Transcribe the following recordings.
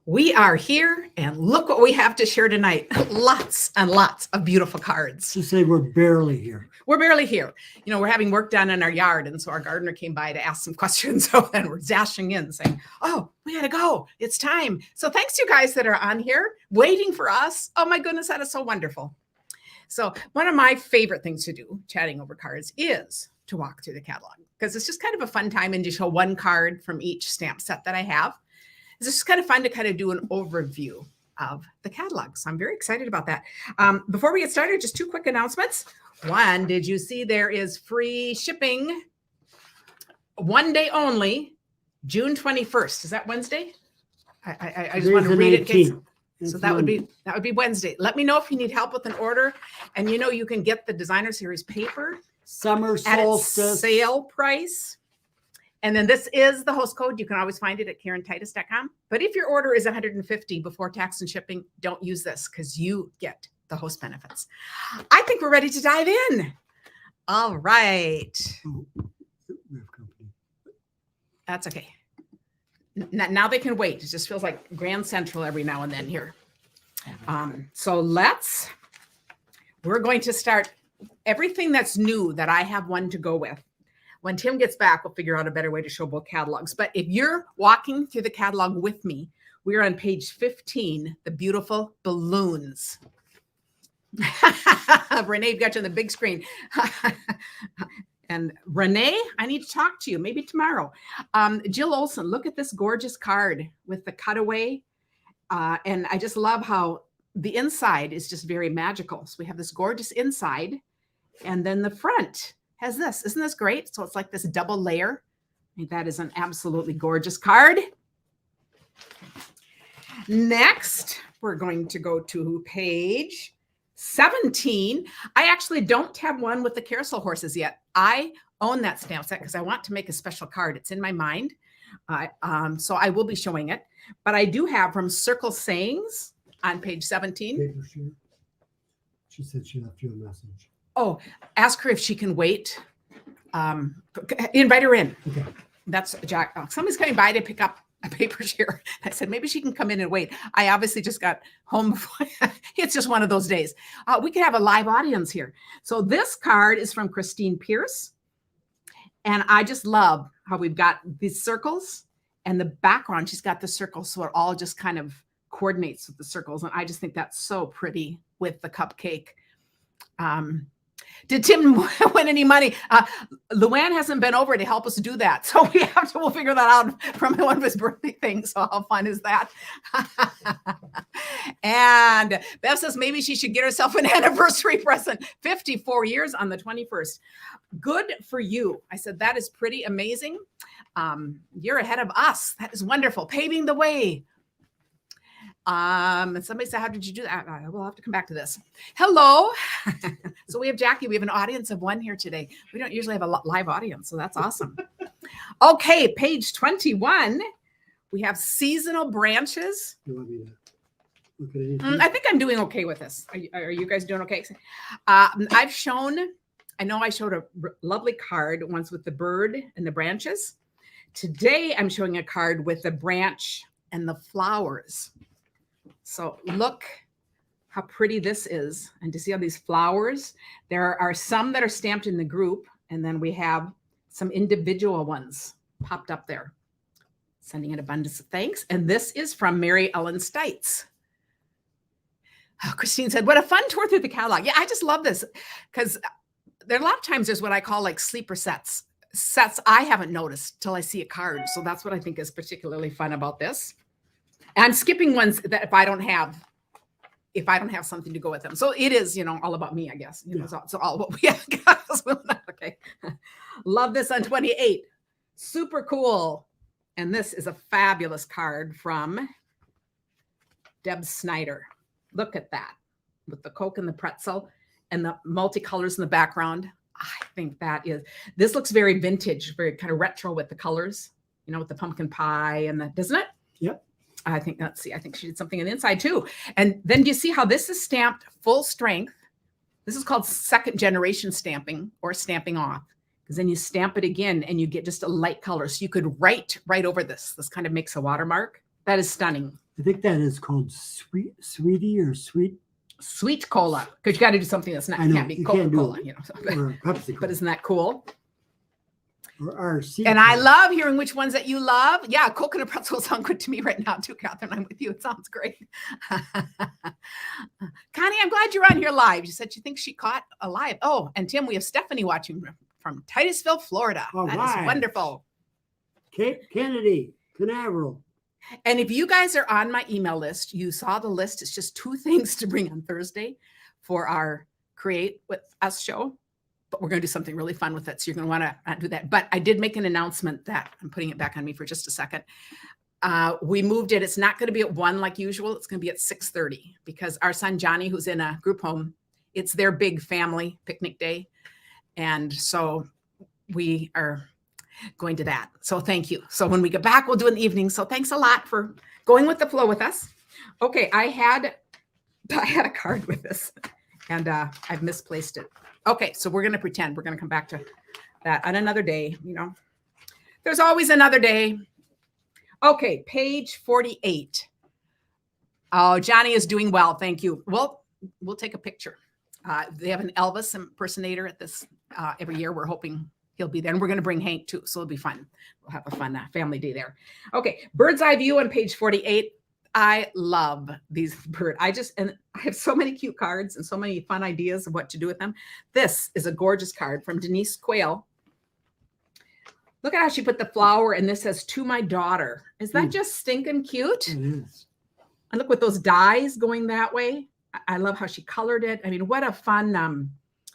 We are here, and look what we have to share tonight. Lots and lots of beautiful cards. To say we're barely here. We're barely here. You know, we're having work done in our yard, and so our gardener came by to ask some questions. So then we're dashing in saying, oh, we gotta go. It's time. So thanks to you guys that are on here waiting for us. Oh my goodness, that is so wonderful. So one of my favorite things to do, chatting over cards, is to walk through the catalog, because it's just kind of a fun time and to show one card from each stamp set that I have. It's just kind of fun to kind of do an overview of the catalog. So I'm very excited about that. Before we get started, just two quick announcements. One, did you see there is free shipping, one day only, June 21st. Is that Wednesday? I just want to read it. So that would be Wednesday. Let me know if you need help with an order. And you know, you can get the Designer Series paper Summer at solstice its sale price. And then this is the host code. You can always find it at KarenTitus.com. But if your order is $150 before tax and shipping, don't use this because you get the host benefits. I think we're ready to dive in. All right. That's okay. Now they can wait. It just feels like Grand Central every now and then here. So we're going to start everything that's new that I have one to go with. When Tim gets back, we'll figure out a better way to show both catalogs. But if you're walking through the catalog with me, we're on page 15, the beautiful balloons. Renee got you on the big screen. And Renee, I need to talk to you, maybe tomorrow. Jill Olson, look at this gorgeous card with the cutaway. And I just love how the inside is just very magical. So we have this gorgeous inside, and then the front has this. Isn't this great? So it's like this double layer. I think that is an absolutely gorgeous card. Next, we're going to go to page 17. I actually don't have one with the carousel horses yet. I own that stamp set because I want to make a special card. It's in my mind. So I will be showing it. But I do have from Circle Sayings on page 17. She said she left you a message. Oh, ask her if she can wait. Invite her in. Okay. That's Jack. Oh, somebody's coming by to pick up a paper here. I said, maybe she can come in and wait. I obviously just got home before. It's just one of those days. We could have a live audience here. So this card is from Christine Pierce. And I just love how we've got these circles and the background. She's got the circles. So it all just kind of coordinates with the circles. And I just think that's so pretty with the cupcake. Did Tim win any money? Luann hasn't been over to help us do that. So we'll figure that out from one of his birthday things. So how fun is that? And Bev says maybe she should get herself an anniversary present. 54 years on the 21st. Good for you. I said, that is pretty amazing. You're ahead of us. That is wonderful. Paving the way. And somebody said, how did you do that? We'll have to come back to this. Hello. So we have Jackie. We have an audience of one here today. We don't usually have a live audience, so that's awesome. Okay, page 21. We have seasonal branches. You want me to look at anything? I think I'm doing okay with this. Are you guys doing okay? I know I showed a lovely card once with the bird and the branches. Today, I'm showing a card with the branch and the flowers. So look how pretty this is. And to see all these flowers, there are some that are stamped in the group. And then we have some individual ones popped up there. Sending an abundance of thanks. And this is from Mary Ellen Stites. Oh, Christine said, what a fun tour through the catalog. Yeah, I just love this because there are a lot of times there's what I call like sleeper sets I haven't noticed till I see a card. So that's what I think is particularly fun about this. And I'm skipping ones that if I don't have something to go with them. So it is, all about me, I guess. So all what we have. Okay. Love this on 28. Super cool. And this is a fabulous card from Deb Snyder. Look at that with the Coke and the pretzel and the multicolors in the background. I think this looks very vintage, very kind of retro with the colors, with the pumpkin pie and doesn't it? Yep. I think she did something on the inside too. And then do you see how this is stamped full strength? This is called second generation stamping or stamping off. Because then you stamp it again and you get just a light color. So you could write right over this. This kind of makes a watermark. That is stunning. I think that is called sweetie or sweet Sweet cola, because you got to do something that's not, I know, can't be you can't do Coca-Cola, it. you know. or Pepsi. But isn't that cool? Or And I love hearing which ones that you love. Yeah, coconut pretzels sound good to me right now too, Catherine. I'm with you. It sounds great. Connie, I'm glad you're on here live. You said you think she caught a live. Oh, and Tim, we have Stephanie watching from Titusville, Florida. All That is right. wonderful. Cape Kennedy, Canaveral. And if you guys are on my email list, you saw the list. It's just 2 things to bring on Thursday for our Create With Us show. But we're going to do something really fun with it. So you're going to want to do that. But I did make an announcement that I'm putting it back on me for just a second. We moved it. It's not going to be at 1 like usual. It's going to be at 6:30 because our son, Johnny, who's in a group home, it's their big family picnic day. And so we are going to that. So thank you. So when we get back, we'll do it in the evening. So thanks a lot for going with the flow with us. Okay. I had a card with this and I've misplaced it. Okay. So we're going to pretend we're going to come back to that on another day. You know, there's always another day. Okay. Page 48. Oh, Johnny is doing well. Thank you. Well, we'll take a picture. They have an Elvis impersonator at this every year. We're hoping he'll be there. And we're going to bring Hank too. So it'll be fun. We'll have a fun family day there. Okay. Bird's eye view on page 48. I love these bird. I have so many cute cards and so many fun ideas of what to do with them. This is a gorgeous card from Denise Quayle. Look at how she put the flower and this says to my daughter. Is that just stinking cute? It is. And look with those dies going that way. I love how she colored it. I mean, what a fun,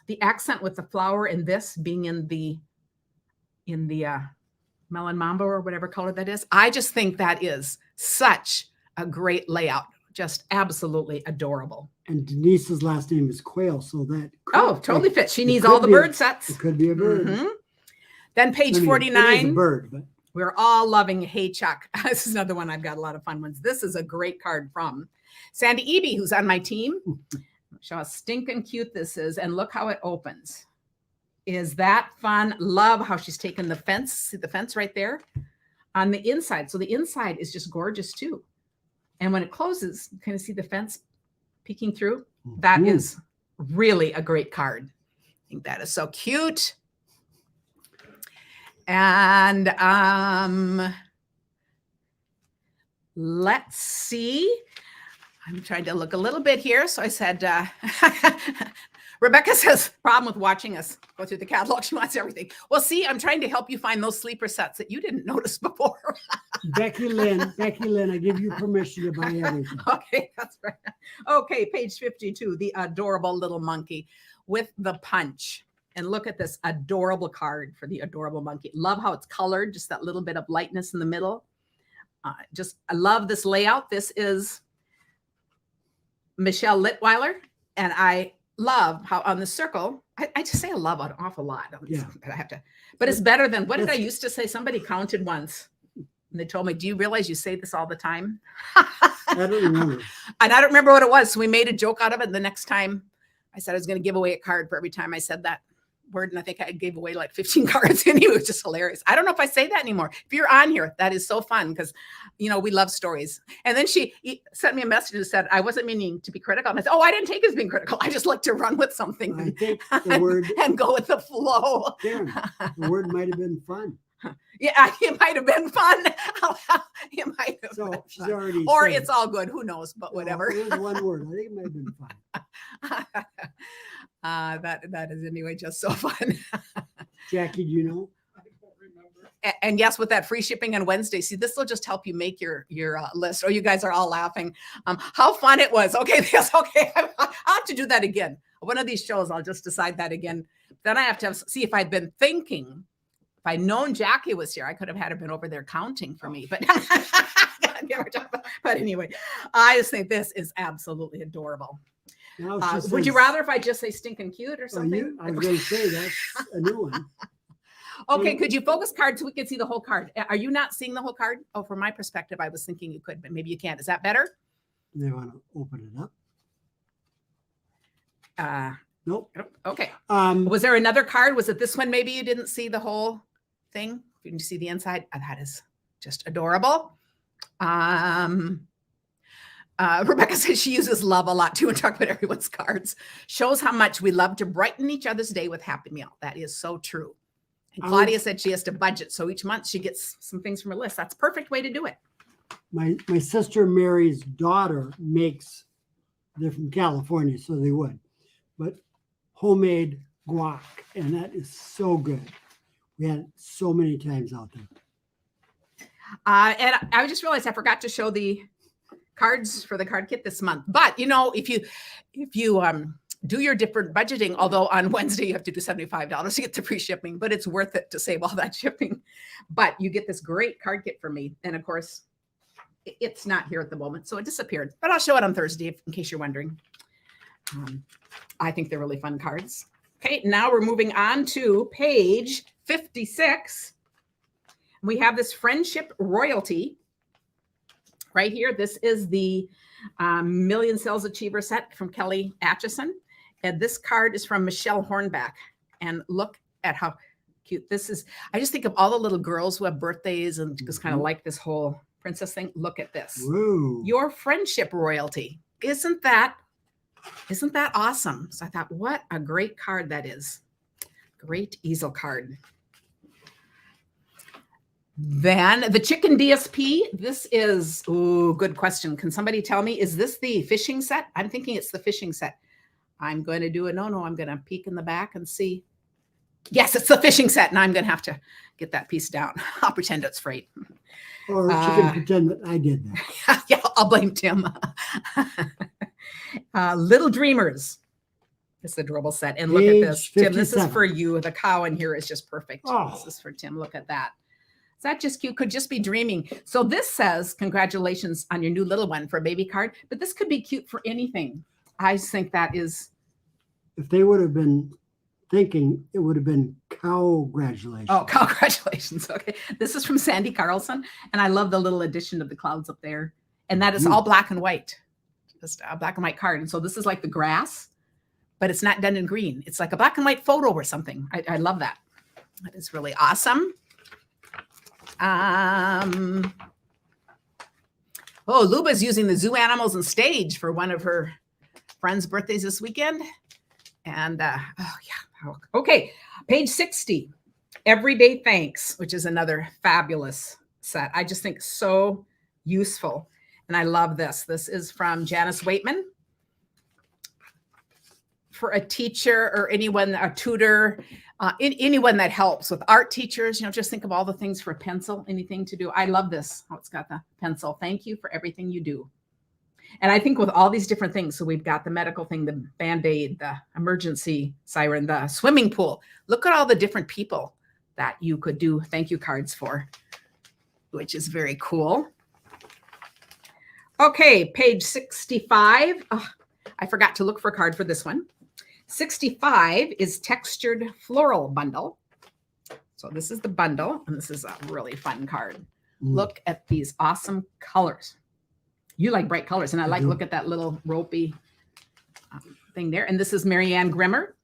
the accent with the flower and this being in the melon mambo or whatever color that is. I just think that is such a great layout. Just absolutely adorable. And Denise's last name is Quayle, so that totally fits. She needs all the bird sets. It could be a bird. Mm-hmm. Then page 49. It is a bird, but we're all loving Hey Chuck. This is another one. I've got a lot of fun ones. This is a great card from Sandy Eby, who's on my team. Show how stinking cute this is. And look how it opens. Is that fun? Love how she's taken the fence. See the fence right there on the inside. So the inside is just gorgeous too. And when it closes, you kind of see the fence peeking through. That is really a great card. I think that is so cute. And let's see. I'm trying to look a little bit here. So I said, Rebecca says, problem with watching us go through the catalog. She wants everything. Well, see, I'm trying to help you find those sleeper sets that you didn't notice before. Becky Lynn, I give you permission to buy everything. Okay, that's right. Okay, page 52, the adorable little monkey with the punch. And look at this adorable card for the adorable monkey. Love how it's colored, just that little bit of lightness in the middle. I love this layout. This is Michelle Litweiler, and I love how on the circle, I just say I love an awful lot. Yeah. But it's better than, what did I used to say? Somebody counted once. And they told me, do you realize you say this all the time? I don't remember. And I don't remember what it was. So we made a joke out of it. And the next time I said I was going to give away a card for every time I said that word. And I think I gave away like 15 cards. And it was just hilarious. I don't know if I say that anymore. If you're on here, that is so fun because, you know, we love stories. And then she sent me a message and said, I wasn't meaning to be critical. And I said, I didn't take it as being critical. I just like to run with something I think the word and go with the flow. Karen, the word might have been fun. Yeah, it might have been fun. It might have So been she's fun. already Or said it's all good. Who knows? But whatever. It was one word. I think it might have been fun. That is anyway just so fun. Jackie, do you know? And yes, with that free shipping on Wednesday, see, this will just help you make your list. Oh, you guys are all laughing. How fun it was. Okay, yes, okay. I'll have to do that again. One of these shows, I'll just decide that again. Then I have to see if I've been thinking. If I'd known Jackie was here, I could have had her been over there counting for me. But anyway, I just think this is absolutely adorable. Would you rather if I just say stinking cute or something? I was going to say that's a new one. Okay, could you focus card so we can see the whole card? Are you not seeing the whole card? Oh, from my perspective, I was thinking you could, but maybe you can't. Is that better? They want to open it up. Nope. Okay. Was there another card? Was it this one? Maybe you didn't see the whole thing. You can see the inside. That is just adorable. Rebecca says she uses love a lot too and talk about everyone's cards. Shows how much we love to brighten each other's day with Happy Meal. That is so true. And Claudia said she has to budget. So each month she gets some things from her list. That's a perfect way to do it. My sister Mary's daughter makes, they're from California, so they would, but homemade guac. And that is so good. We had it so many times out there. And I just realized I forgot to show the cards for the card kit this month. But you know, if you do your different budgeting, although on Wednesday you have to do $75 to get the free shipping, but it's worth it to save all that shipping. But you get this great card kit from me. And of course, it's not here at the moment, so it disappeared. But I'll show it on Thursday in case you're wondering. I think they're really fun cards. Okay, now we're moving on to page 56. We have this Friendship Royalty right here. This is the Million Sales Achiever set from Kelly Atchison. And this card is from Michelle Hornback. And look at how cute this is. I just think of all the little girls who have birthdays and just kind of like this whole princess thing. Look at this. Woo. Your Friendship Royalty. Isn't that awesome? So I thought, what a great card that is. Great easel card. Then the Chicken DSP. This is, good question. Can somebody tell me, is this the fishing set? I'm thinking it's the fishing set. I'm going to do a no. I'm going to peek in the back and see. Yes, it's the fishing set. And I'm going to have to get that piece down. I'll pretend it's freight. Or you can pretend that I did that. Yeah, I'll blame Tim. Little Dreamers. It's the adorable set. And look at this. Tim, this is for you. The cow in here is just perfect. Oh. This is for Tim. Look at that. Is that just cute? Could just be dreaming. So this says, congratulations on your new little one for a baby card. But this could be cute for anything. I just think that is. If they would have been thinking, it would have been congratulations. Oh, congratulations. Okay. This is from Sandy Carlson. And I love the little addition of the clouds up there. And that is all black and white. Just a black and white card. And so this is like the grass, but it's not done in green. It's like a black and white photo or something. I love that. That is really awesome. Luba's using the zoo animals on stage for one of her friends' birthdays this weekend. And okay, page 60, Everyday Thanks, which is another fabulous set. I just think so useful. And I love this. This is from Janice Waitman. For a teacher or anyone, a tutor, anyone that helps with art teachers, just think of all the things for a pencil, anything to do. I love this. Oh, it's got the pencil. Thank you for everything you do. And I think with all these different things, so we've got the medical thing, the Band-Aid, the emergency siren, the swimming pool. Look at all the different people that you could do thank you cards for, which is very cool. Okay, page 65. Oh, I forgot to look for a card for this one. 65 is Textured Floral Bundle. So this is the bundle, and this is a really fun card. Look at these awesome colors. You like bright colors, and I like, look at that little ropey thing there. And this is Marianne Grimmer.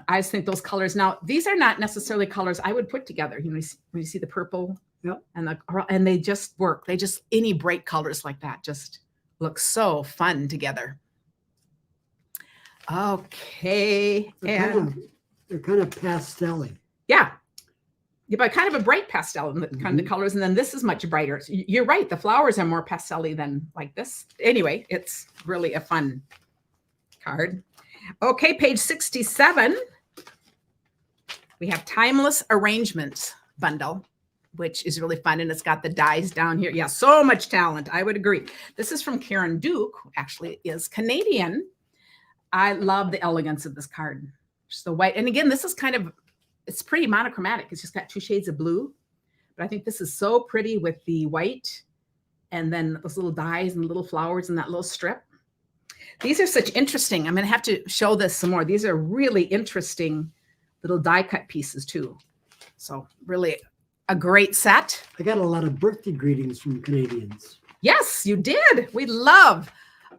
I just think those colors, now these are not necessarily colors I would put together. When you see the purple and they just work. They just, any bright colors like that just look so fun together. Okay. They're kind of pastel-y. Yeah, but kind of a bright pastel in the kind of colors. And then this is much brighter. So you're right. The flowers are more pastel-y than like this. Anyway, it's really a fun card. Okay, page 67. We have Timeless Arrangements Bundle, which is really fun. And it's got the dies down here. Yeah, so much talent. I would agree. This is from Karen Duke, who actually is Canadian. I love the elegance of this card. Just the white. And again, this is kind of, it's pretty monochromatic. It's just got two shades of blue. But I think this is so pretty with the white and then those little dies and little flowers and that little strip. These are such interesting. I'm going to have to show this some more. These are really interesting little die cut pieces too. So really a great set. I got a lot of birthday greetings from Canadians. Yes, you did. We love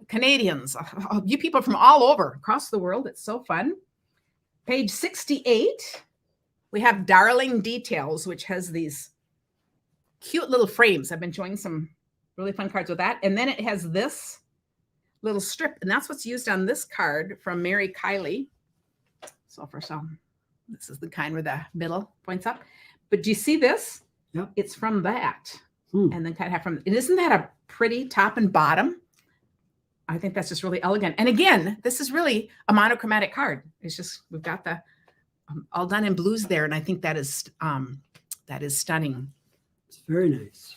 Canadians. You people from all over across the world. It's so fun. Page 68. We have Darling Details, which has these cute little frames. I've been showing some really fun cards with that. And then it has this little strip, and that's what's used on this card from Mary Kiley. So for some, this is the kind where the middle points up. But do you see this? Yep. It's from that. Hmm. And then kind of have from, and isn't that a pretty top and bottom? I think that's just really elegant. And again, this is really a monochromatic card. It's just, we've got the all done in blues there. And I think that is stunning. It's very nice.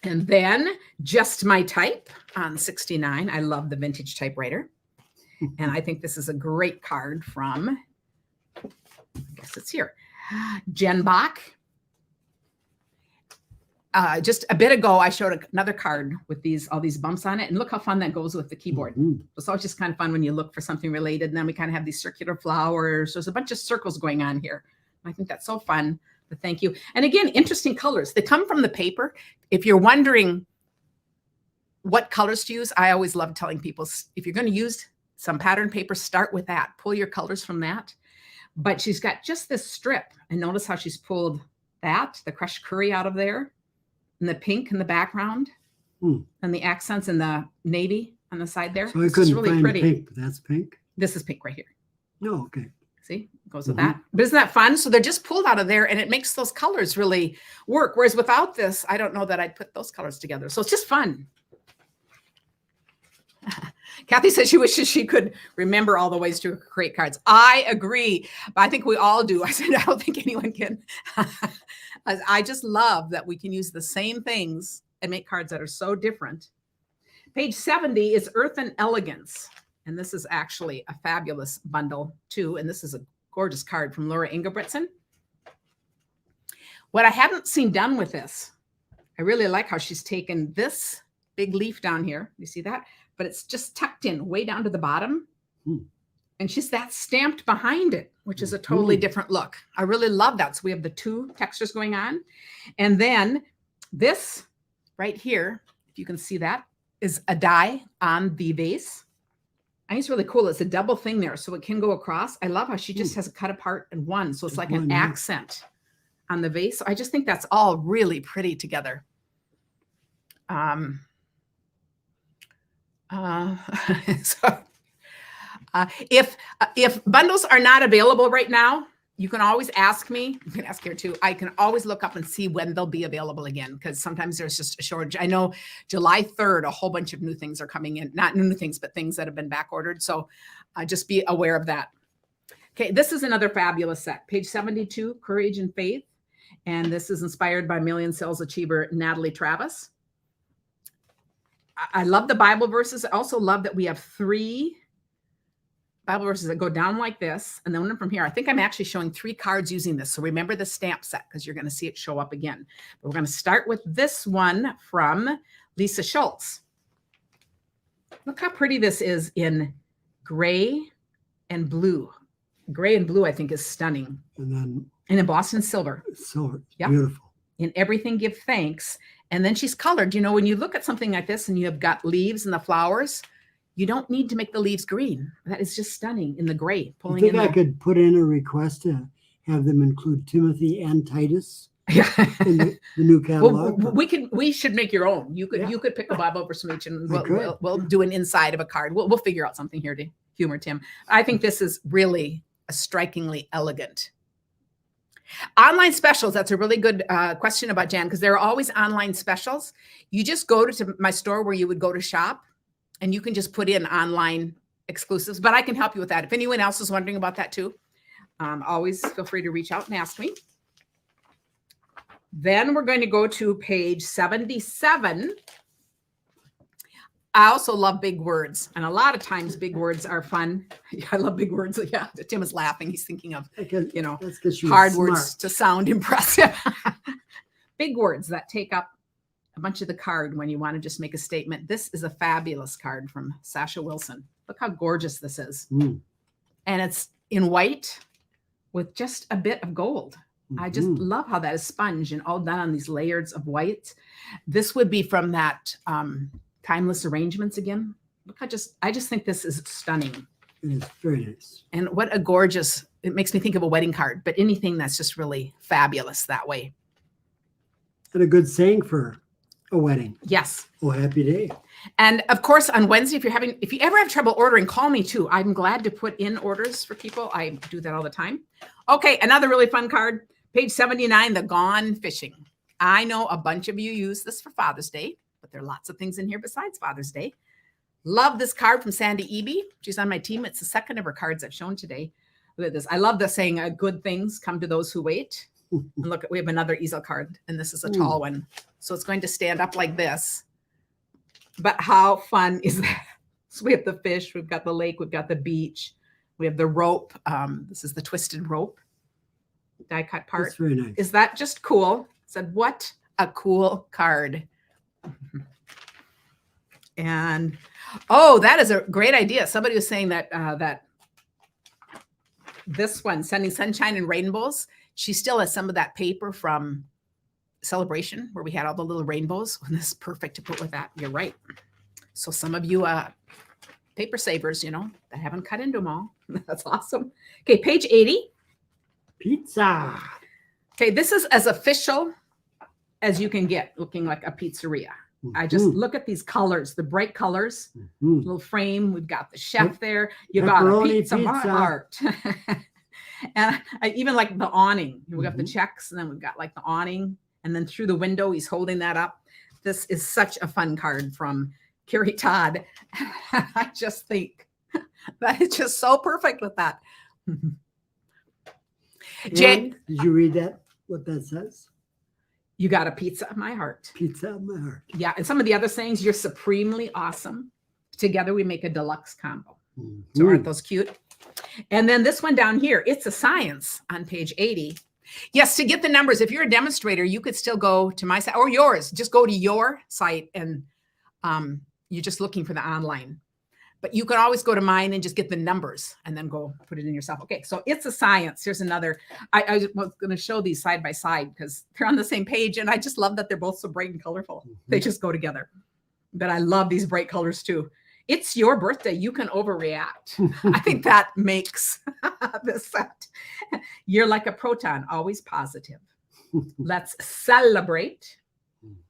And then Just My Type on 69. I love the vintage typewriter. And I think this is a great card from, I guess it's here, Jen Bach. Just a bit ago, I showed another card with all these bumps on it. And look how fun that goes with the keyboard. Mm-hmm. It's always just kind of fun when you look for something related. And then we kind of have these circular flowers. There's a bunch of circles going on here. I think that's so fun. But thank you. And again, interesting colors. They come from the paper. If you're wondering what colors to use, I always love telling people, if you're going to use some pattern paper, start with that. Pull your colors from that. But she's got just this strip. And notice how she's pulled that, the crushed curry out of there. And the pink in the background, and the accents in the navy on the side there. So I couldn't really find pretty. pink, but that's pink. This is pink right here. No, okay. See, it goes with that. But isn't that fun? So they're just pulled out of there, and it makes those colors really work. Whereas without this, I don't know that I'd put those colors together. So it's just fun. Kathy says she wishes she could remember all the ways to create cards. I agree. But I think we all do. I said, I don't think anyone can. I just love that we can use the same things and make cards that are so different. Page 70 is Earth and Elegance. And this is actually a fabulous bundle too. And this is a gorgeous card from Laura Ingebrigtsen. What I haven't seen done with this, I really like how she's taken this big leaf down here. You see that? But it's just tucked in way down to the bottom. And she's that stamped behind it, which is a totally different look. I really love that. So we have the two textures going on. And then this right here, if you can see that, is a die on the vase. I think it's really cool. It's a double thing there, so it can go across. I love how she just has it cut apart in one. So it's like an accent on the vase. So I just think that's all really pretty together. If bundles are not available right now, you can always ask me. You can ask here too. I can always look up and see when they'll be available again, because sometimes there's just a shortage. I know July 3rd, a whole bunch of new things are coming in. Not new things, but things that have been back ordered. So just be aware of that. Okay, this is another fabulous set. Page 72, Courage and Faith. And this is inspired by Million Sales Achiever Natalie Travis. I love the Bible verses. I also love that we have 3 Bible verses that go down like this. And then one from here, I think I'm actually showing 3 cards using this. So remember the stamp set, because you're going to see it show up again. But we're going to start with this one from Lisa Schultz. Look how pretty this is in gray and blue. Gray and blue, I think, is stunning. And in Boston silver. Silver, yep. Beautiful. In Everything Give Thanks. And then she's colored. You know, when you look at something like this and you have got leaves and the flowers, you don't need to make the leaves green. That is just stunning in the gray. I think I could put in a request to have them include Timothy and Titus in the new catalog. Well, we should make your own. You could pick a Bible verse from each, and we'll do an inside of a card. We'll figure out something here to humor Tim. I think this is really a strikingly elegant. Online specials. That's a really good question about Jan, because there are always online specials. You just go to my store where you would go to shop, and you can just put in online exclusives, but I can help you with that. If anyone else is wondering about that too, always feel free to reach out and ask me. Then we're going to go to page 77. I also love big words, and a lot of times big words are fun. I love big words. Yeah, Tim is laughing. He's thinking of, hard words to sound impressive. Big words that take up a bunch of the card when you want to just make a statement. This is a fabulous card from Sasha Wilson. Look how gorgeous this is. And it's in white with just a bit of gold. I just love how that is sponge and all done on these layers of white. This would be from that Timeless Arrangements again. Look, I just think this is stunning. It is very nice. And what a gorgeous, it makes me think of a wedding card, but anything that's just really fabulous that way. And a good saying for A wedding. Yes. Oh, happy day. And of course, on Wednesday, if you ever have trouble ordering, call me too. I'm glad to put in orders for people. I do that all the time. Okay, another really fun card, page 79, the Gone Fishing. I know a bunch of you use this for Father's Day, but there are lots of things in here besides Father's Day. Love this card from Sandy Eby. She's on my team. It's the second of her cards I've shown today. Look at this. I love the saying, good things come to those who wait. And look, we have another easel card, and this is a tall one. So it's going to stand up like this. But how fun is that? So we have the fish, we've got the lake, we've got the beach, we have the rope. This is the twisted rope die cut part. That's very nice. Is that just cool? I said, what a cool card. And oh, that is a great idea. Somebody was saying that that this one, Sending Sunshine and Rainbows, she still has some of that paper from Celebration where we had all the little rainbows. And this is perfect to put with that. You're right. So some of you paper savers, you know, that haven't cut into them all. That's awesome. Okay, page 80. Pizza. Okay, this is as official as you can get, looking like a pizzeria. I just look at these colors, the bright colors, little frame. We've got the chef there. You got a pizza heart. And I even like the awning. We got the checks, and then we've got like the awning. And then through the window, he's holding that up. This is such a fun card from Carrie Todd. I just think that is just so perfect with that. Did you read that? What that says? You got a pizza of my heart. Pizza of my heart. Yeah. And some of the other sayings, you're supremely awesome. Together we make a deluxe combo. So aren't those cute? And then this one down here, it's a science on page 80. Yes, to get the numbers, if you're a demonstrator, you could still go to my site or yours. Just go to your site and you're just looking for the online. But you can always go to mine and just get the numbers and then go put it in yourself. Okay, so it's a science. Here's another. I was going to show these side by side because they're on the same page. And I just love that they're both so bright and colorful. They just go together. But I love these bright colors too. It's your birthday. You can overreact. I think that makes this set. You're like a proton, always positive. Let's celebrate.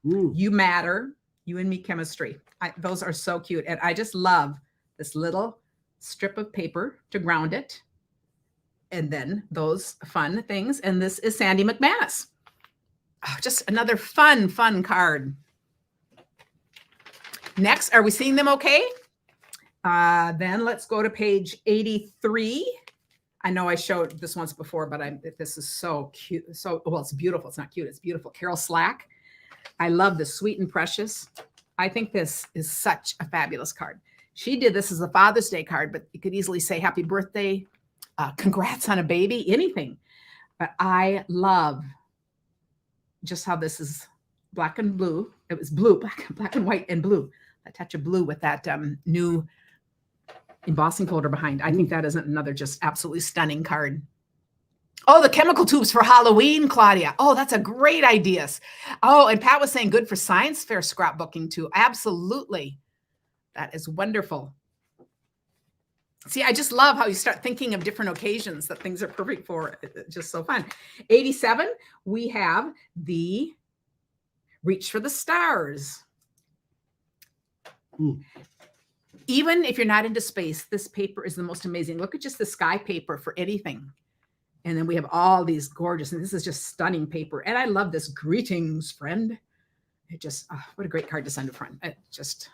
You matter. You and me chemistry. Those are so cute. And I just love this little strip of paper to ground it. And then those fun things. And this is Sandy McManus. Oh, just another fun card. Next, are we seeing them okay? Then let's go to page 83. I know I showed this once before, but this is so cute. So, well, it's beautiful. It's not cute. It's beautiful. Carol Slack. I love this Sweet and Precious. I think this is such a fabulous card. She did this as a Father's Day card, but you could easily say happy birthday, congrats on a baby, anything. But I love just how this is black and blue. It was blue, black and white and blue. A touch of blue with that new embossing folder behind. I think that is another just absolutely stunning card. Oh, the chemical tubes for Halloween, Claudia. Oh, that's a great idea. Oh, and Pat was saying good for science fair scrapbooking too. Absolutely. That is wonderful. See, I just love how you start thinking of different occasions that things are perfect for. It's just so fun. 87, we have the Reach for the Stars. Even if you're not into space, this paper is the most amazing. Look at just the sky paper for anything. And then we have all these gorgeous, and this is just stunning paper. And I love this greetings, friend. It just, what a great card to send a friend. It just,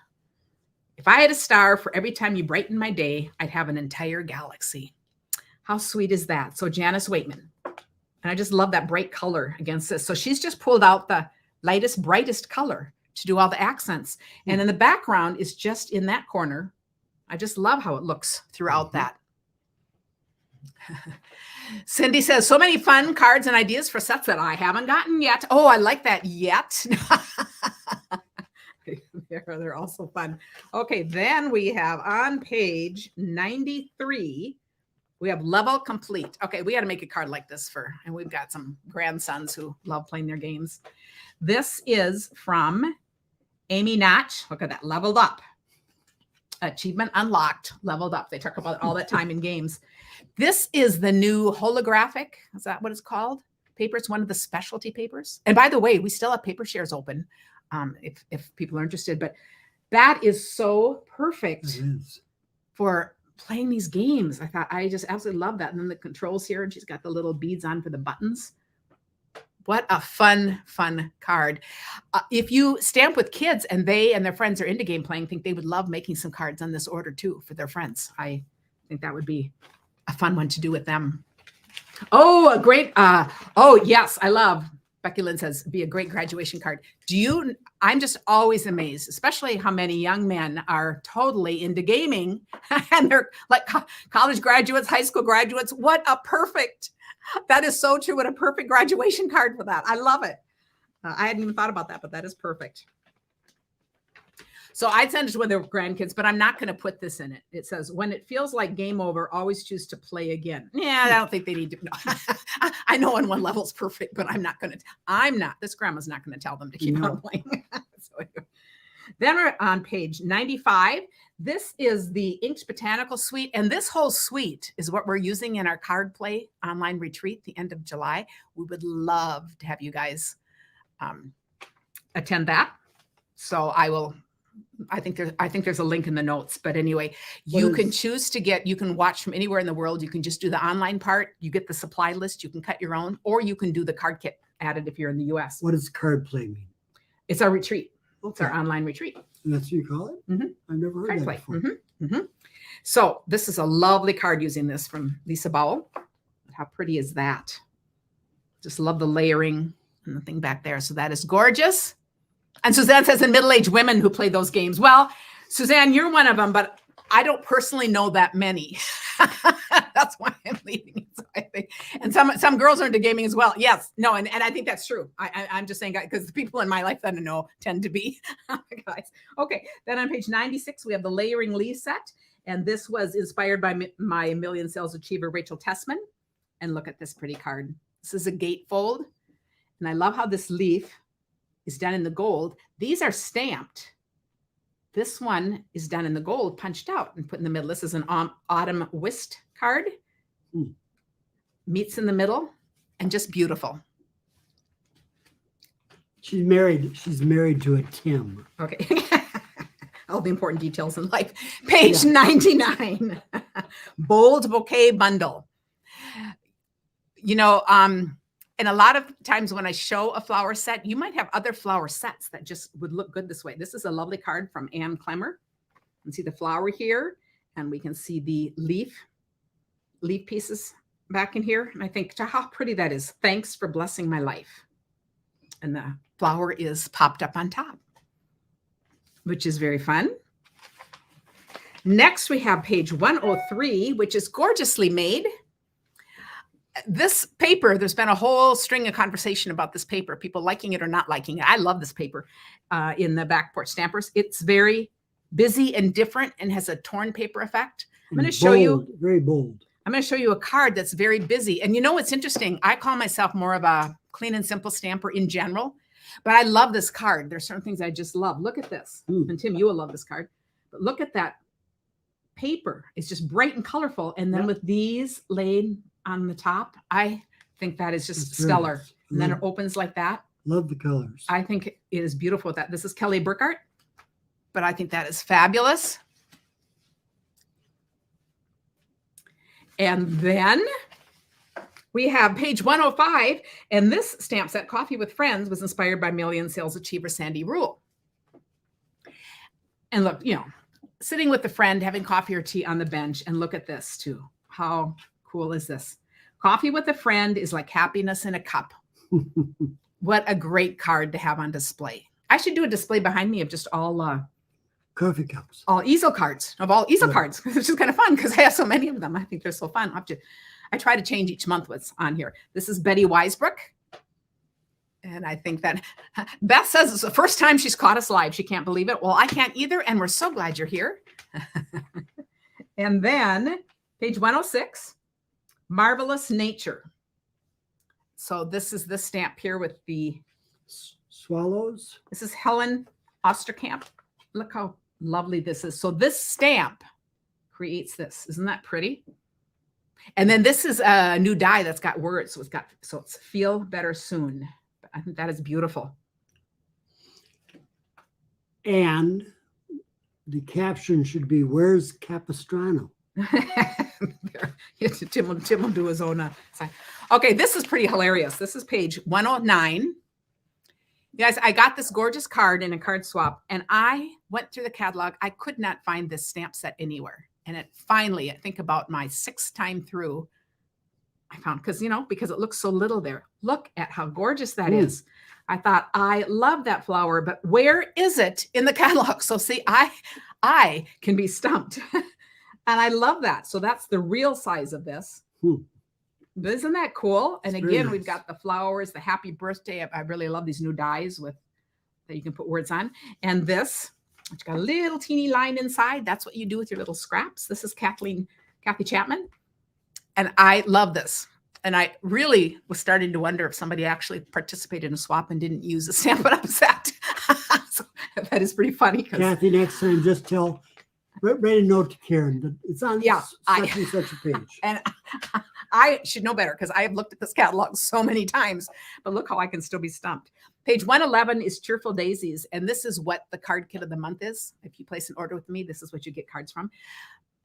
if I had a star for every time you brighten my day, I'd have an entire galaxy. How sweet is that? So Janice Waitman. And I just love that bright color against this. So she's just pulled out the lightest, brightest color to do all the accents. And in the background is just in that corner. I just love how it looks throughout that. Cindy says, so many fun cards and ideas for sets that I haven't gotten yet. Oh, I like that yet. They're also fun. Okay, then we have on page 93, we have Level Complete. Okay, we got to make a card like this and we've got some grandsons who love playing their games. This is from Amy Notch. Look at that, leveled up. Achievement unlocked, leveled up. They talk about it all that time in games. This is the new holographic, is that what it's called? Paper. It's one of the specialty papers. And by the way, we still have paper shares open. if people are interested. But that is so perfect It is. for playing these games. I thought I just absolutely love that. And then the controls here, and she's got the little beads on for the buttons. What a fun card. If you stamp with kids and they and their friends are into game playing, think they would love making some cards on this order too for their friends. I think that would be a fun one to do with them. Oh, a great, oh yes, I love, Becky Lynn says, be a great graduation card. I'm just always amazed, especially how many young men are totally into gaming and they're like college graduates, high school graduates. What a perfect, that is so true. What a perfect graduation card for that. I love it. I hadn't even thought about that, but that is perfect. So I'd send it to their grandkids, but I'm not going to put this in it. It says, when it feels like game over, always choose to play again. Yeah, I don't think they need to. No. I know on one level it's perfect, but this grandma's not going to tell them to keep on playing. So, then we're on page 95. This is the Inked Botanical Suite. And this whole suite is what we're using in our card play online retreat, the end of July. We would love to have you guys attend that. So I think there's a link in the notes, but anyway, you can choose to you can watch from anywhere in the world. You can just do the online part. You get the supply list. You can cut your own, or you can do the card kit added if you're in the US. What does card play mean? It's our retreat. Okay. It's our online retreat. And that's what you call it? Mm-hmm. I've never heard Card that play. before. Mm-hmm. Mm-hmm. So this is a lovely card using this from Lisa Bowell. How pretty is that? Just love the layering and the thing back there. So that is gorgeous. And Suzanne says, in middle-aged women who play those games. Well, Suzanne, you're one of them, but I don't personally know that many. That's why I'm leaving it. So I think, and some girls are into gaming as well. Yes, no, and I think that's true. I'm just saying, because the people in my life that I know tend to be guys. Okay, then on page 96, we have the layering leaf set. And this was inspired by my Million Sales Achiever, Rachel Tessman. And look at this pretty card. This is a gatefold. And I love how this leaf is done in the gold. These are stamped. This one is done in the gold, punched out and put in the middle. This is an autumn whist card. Meets in the middle and just beautiful. She's married to a Tim. Okay. All the important details in life. Page 99. Bold bouquet bundle. You know, and a lot of times when I show a flower set, you might have other flower sets that just would look good this way. This is a lovely card from Ann Clemmer. You can see the flower here, and we can see the leaf pieces back in here. And I think, how pretty that is. Thanks for blessing my life. And the flower is popped up on top, which is very fun. Next, we have page 103, which is gorgeously made. This paper, there's been a whole string of conversation about this paper, people liking it or not liking it. I love this paper in the Back Porch Stampers. It's very busy and different and has a torn paper effect. I'm going to show you. Very bold. I'm going to show you a card that's very busy. And you know what's interesting? I call myself more of a clean and simple stamper in general, but I love this card. There's certain things I just love. Look at this. And Tim, you will love this card. But look at that paper. It's just bright and colorful. And then with these laid on the top, I think that is just stellar. And then it opens like that. Love the colors. I think it is beautiful with that. This is Kelly Burkhart, but I think that is fabulous. And then we have page 105, and this stamp set, Coffee with Friends, was inspired by Million Sales Achiever Sandy Rule. And look, you know, sitting with a friend, having coffee or tea on the bench, and look at this too. How cool is this? Coffee with a friend is like happiness in a cup. What a great card to have on display. I should do a display behind me of just all coffee cups, all easel cards, of all easel cards, which is kind of fun because I have so many of them. I think they're so fun. I try to change each month what's on here. This is Betty Weisbrook. And I think that Beth says it's the first time she's caught us live. She can't believe it. Well, I can't either. And we're so glad you're here. And then page 106, Marvelous Nature. So this is the stamp here with the swallows. This is Helen Osterkamp. Look how lovely this is. So this stamp creates this. Isn't that pretty? And then this is a new die that's got words. So it's Feel Better Soon. I think that is beautiful. And the caption should be, "Where's Capistrano?" Tim will do his own sign. Okay, this is pretty hilarious. This is page 109. Guys, I got this gorgeous card in a card swap, and I went through the catalog. I could not find this stamp set anywhere. And it finally, I think about my 6th time through, I found, because it looks so little there. Look at how gorgeous that is. I thought, I love that flower, but where is it in the catalog? So see, I can be stumped. And I love that. So that's the real size of this. Isn't that cool? And It's again, nice. we've got the flowers, the happy birthday. I really love these new dies that you can put words on. And this, which got a little teeny line inside. That's what you do with your little scraps. This is Kathy Chapman. And I love this. And I really was starting to wonder if somebody actually participated in a swap and didn't use a Stampin' Up! Set. So that is pretty funny. Kathy, next time, just write a note to Karen that it's on such and such a page. And I should know better because I have looked at this catalog so many times, but look how I can still be stumped. Page 111 is Cheerful Daisies. And this is what the card kit of the month is. If you place an order with me, this is what you get cards from.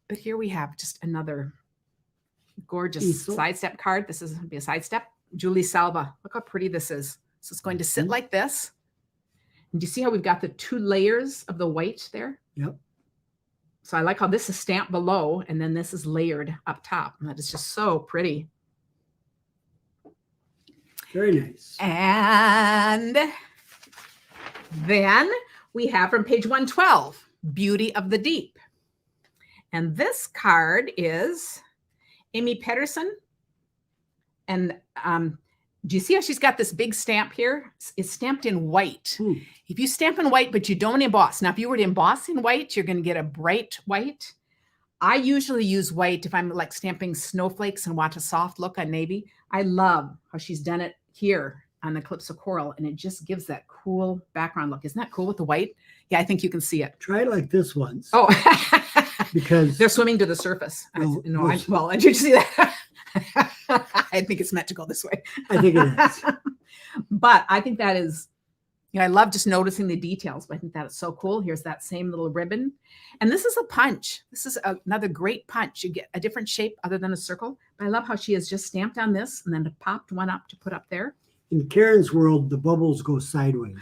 But here we have just another gorgeous side step card. This is going to be a side step. Julie Salva. Look how pretty this is. So it's going to sit like this. And do you see how we've got the 2 layers of the white there? Yep. So I like how this is stamped below and then this is layered up top. And that is just so pretty. Very nice. And then we have from page 112, Beauty of the Deep. And this card is Amy Pedersen. And do you see how she's got this big stamp here? It's stamped in white. If you stamp in white, but you don't emboss. Now, if you were to emboss in white, you're going to get a bright white. I usually use white if I'm like stamping snowflakes and want a soft look on navy. I love how she's done it here on the Calypso Coral, and it just gives that cool background look. Isn't that cool with the white? Yeah, I think you can see it. Try it like this once. Oh, because they're swimming to the surface. Oh, Well, did you see that? I think it's meant to go this way. I think it is. But I think that is, I love just noticing the details, but I think that is so cool. Here's that same little ribbon. And this is a punch. This is another great punch. You get a different shape other than a circle. But I love how she has just stamped on this and then popped one up to put up there. In Karen's world, the bubbles go sideways.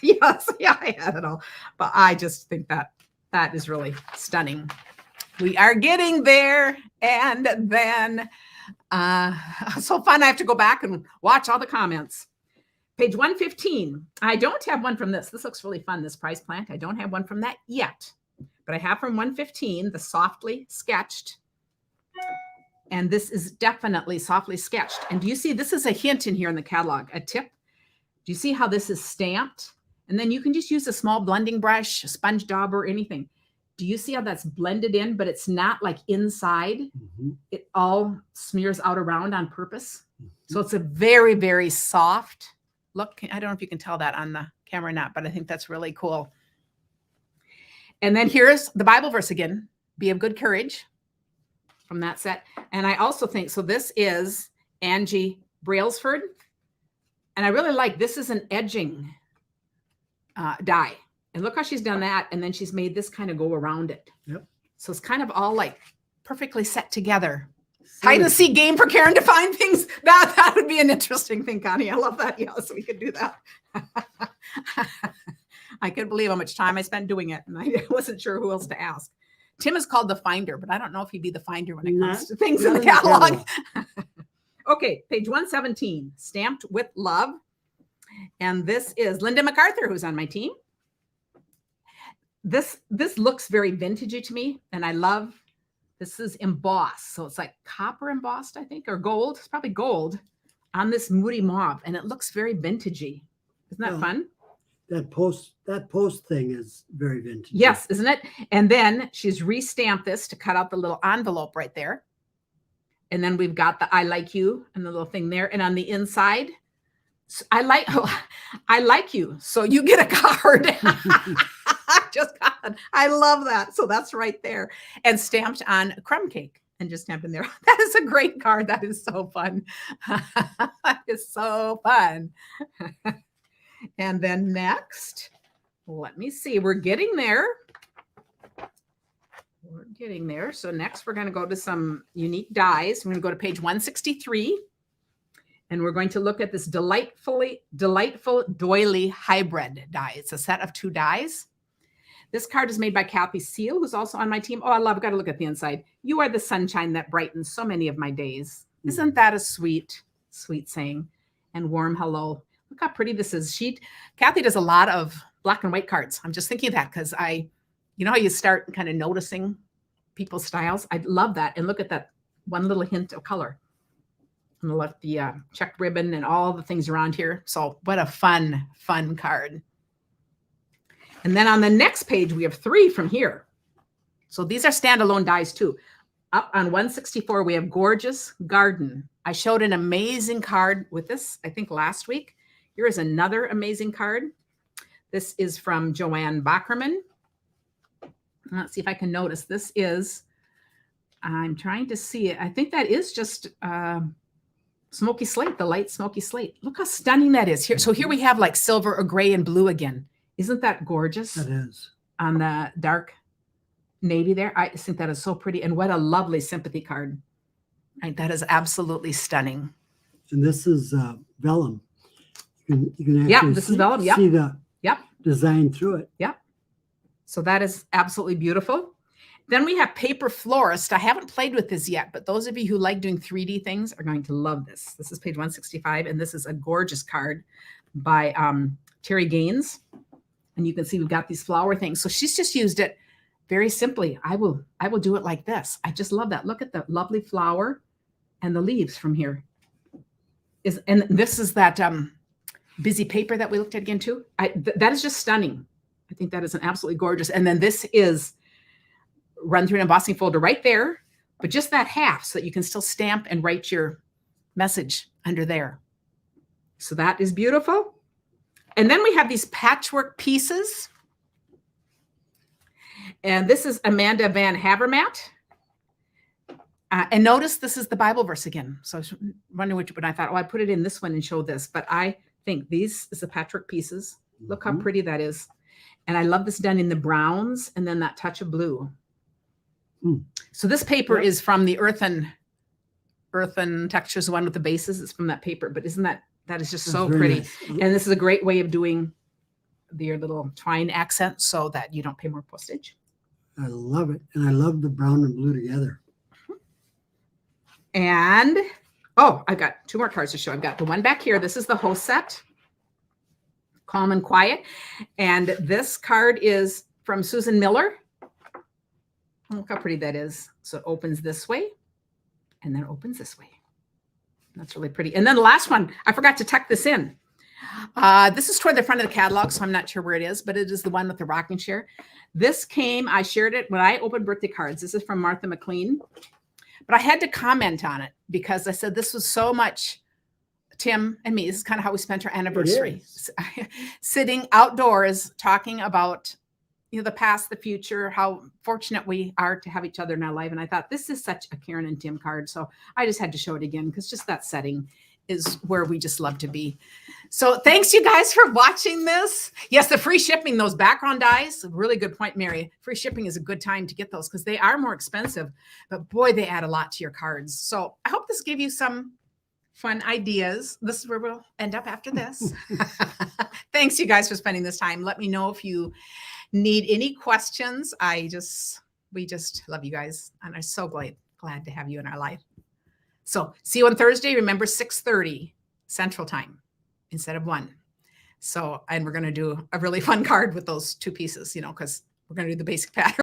Yes, yeah, I have it all. But I just think that is really stunning. We are getting there. And then, so fun. I have to go back and watch all the comments. Page 115. I don't have one from this. This looks really fun, this prize plant. I don't have one from that yet. But I have from 115, the Softly Sketched. And this is definitely softly sketched. And do you see, this is a hint in here in the catalog, a tip. Do you see how this is stamped? And then you can just use a small blending brush, a sponge dauber, anything. Do you see how that's blended in, but it's not like inside? It all smears out around on purpose. So it's a very, very soft look. I don't know if you can tell that on the camera or not, but I think that's really cool. And then here's the Bible verse again, be of good courage, from that set. And I also think, so this is Angie Brailsford. And I really like, this is an edging die. And look how she's done that. And then she's made this kind of go around it. Yep. So it's kind of all like perfectly set together. Hide and seek game for Karen to find things. That would be an interesting thing, Connie. I love that. Yes, we could do that. I couldn't believe how much time I spent doing it. And I wasn't sure who else to ask. Tim is called the finder, but I don't know if he'd be the finder when it comes to things in the catalog. Okay, page 117, Stamped with Love. And this is Linda MacArthur, who's on my team. This looks very vintagey to me, and I love, this is embossed. So it's like copper embossed, I think, or gold. It's probably gold on this moody mauve, and it looks very vintagey. Isn't that fun? That post thing is very vintage. Yes, isn't it? And then she's re-stamped this to cut out the little envelope right there. And then we've got the I like you and the little thing there. And on the inside, I like you. So you get a card. I love that. So that's right there. And stamped on crumb cake and just stamped in there. That is a great card. That is so fun. That is so fun. And then next, Let me see. We're getting there. We're getting there. So next we're going to go to some unique dies. We're going to go to page 163. And we're going to look at this delightful doily hybrid die. It's a set of 2 dies. This card is made by Kathy Seal, who's also on my team. Oh, I love, got to look at the inside. You are the sunshine that brightens so many of my days. Isn't that a sweet, sweet saying? And warm hello. Look how pretty this is. Kathy does a lot of black and white cards. I'm just thinking of that because you know how you start kind of noticing people's styles? I love that. And look at that one little hint of color. On the left, the checked ribbon and all the things around here. So what a fun, fun card. And then on the next page, we have 3 from here. So these are standalone dies too. Up on 164, we have Gorgeous Garden. I showed an amazing card with this, I think last week. Here is another amazing card. This is from Joanne Backerman. Let's see if I can notice. This is, I'm trying to see it. I think that is just smoky slate, the light smoky slate. Look how stunning that is here. So here we have like silver or gray and blue again. Isn't that gorgeous? That is. On the dark navy there. I think that is so pretty. And what a lovely sympathy card. Right, that is absolutely stunning. And this is vellum. You can actually this is vellum. see the design through it. Yep. So that is absolutely beautiful. Then we have Paper Florist. I haven't played with this yet, but those of you who like doing 3D things are going to love this. This is page 165, and this is a gorgeous card by Terry Gaines. And you can see we've got these flower things. So she's just used it very simply. I will do it like this. I just love that. Look at the lovely flower and the leaves from here. And this is that busy paper that we looked at again too. That is just stunning. I think that is an absolutely gorgeous. And then this is run through an embossing folder right there, but just that half so that you can still stamp and write your message under there. So that is beautiful. And then we have these patchwork pieces. And this is Amanda Van Havermaet. And notice this is the Bible verse again. So I was wondering which, but I thought, oh, I put it in this one and show this. But I think these is the patchwork pieces. Look how pretty that is. And I love this done in the browns and then that touch of blue. So this paper is from the earthen textures, the one with the bases. It's from that paper. But isn't that is just so pretty. Nice. And this is a great way of doing your little twine accent so that you don't pay more postage. I love it. And I love the brown and blue together. And, oh, I've got 2 more cards to show. I've got the one back here. This is the host set, Calm and Quiet. And this card is from Susan Miller. Look how pretty that is. So it opens this way and then opens this way. That's really pretty. And then the last one, I forgot to tuck this in. This is toward the front of the catalog, so I'm not sure where it is, but it is the one with the rocking chair. This I shared it when I opened birthday cards. This is from Martha McLean. But I had to comment on it because I said this was so much Tim and me. This is kind of how we spent our anniversary. Sitting outdoors talking about the past, the future, how fortunate we are to have each other in our life. And I thought this is such a Karen and Tim card. So I just had to show it again because just that setting is where we just love to be. So thanks you guys for watching this. Yes, the free shipping, those background dies, really good point, Mary. Free shipping is a good time to get those because they are more expensive, but boy, they add a lot to your cards. So I hope this gave you some fun ideas. This is where we'll end up after this. Thanks you guys for spending this time. Let me know if you need any questions. We just love you guys and I'm so glad to have you in our life. So see you on Thursday. Remember 6:30 Central Time instead of 1. So, and we're going to do a really fun card with those 2 pieces, because we're going to do the basic pattern.